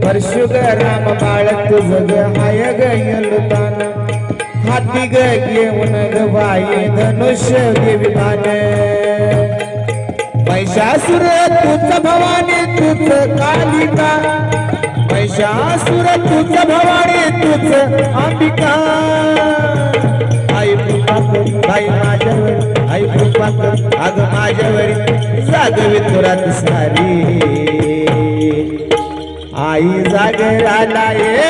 परशुग राम बाळ तुझ ग हाय ग यलतान हाती ग घेऊन ग बाई धनुष्य देवितान महिषासुर तुझ भवानी तुझ कालिका महिषासुर तुझ भवानी तुझ अंबिका आई कृपाकर बाई माझ्यावर आई कृपाकर अग माझ्यावरी जागवी तुरात सारी आई जागराला ये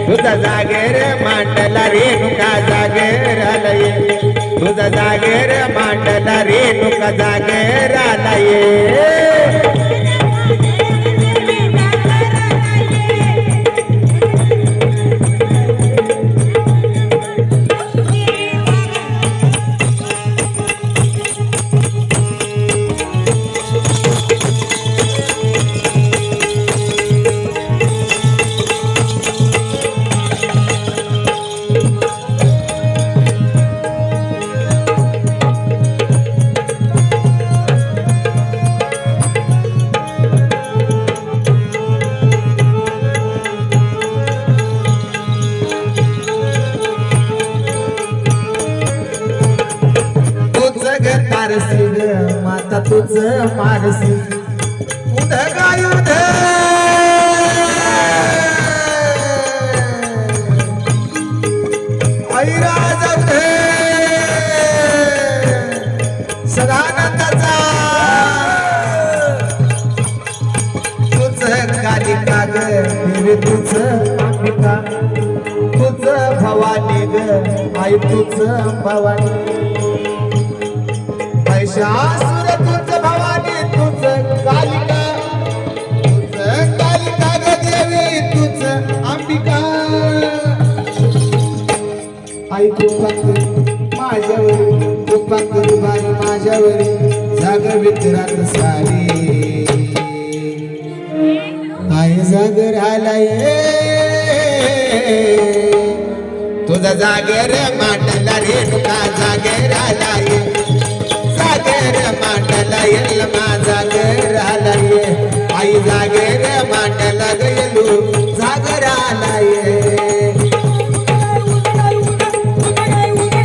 तुझा जागेर मांडला रेणुका जागराला ये तुझा जागेर मांडला रेणुका जागराला ये मारसी ग माता तुझ मारसी उध गायुध ऐराज सदानंदाचा तुझ कालिका ग देवी तुझ अंबिका तुझ भवानी ग आई तुझ भवानी महिषासुर तुझ भवानी तुझ कालिका ग देवी तुझ अंबिका आई कृपाकर माझ्यावरी कृपाकर बाई माझ्यावरी जागवी तुरात सारी आई जागराला ये तुझा जागेर मांडला रेणुका जागराला ये जागेर मांडला येल माझा जागराला ये आई जागेर मांडला गेलू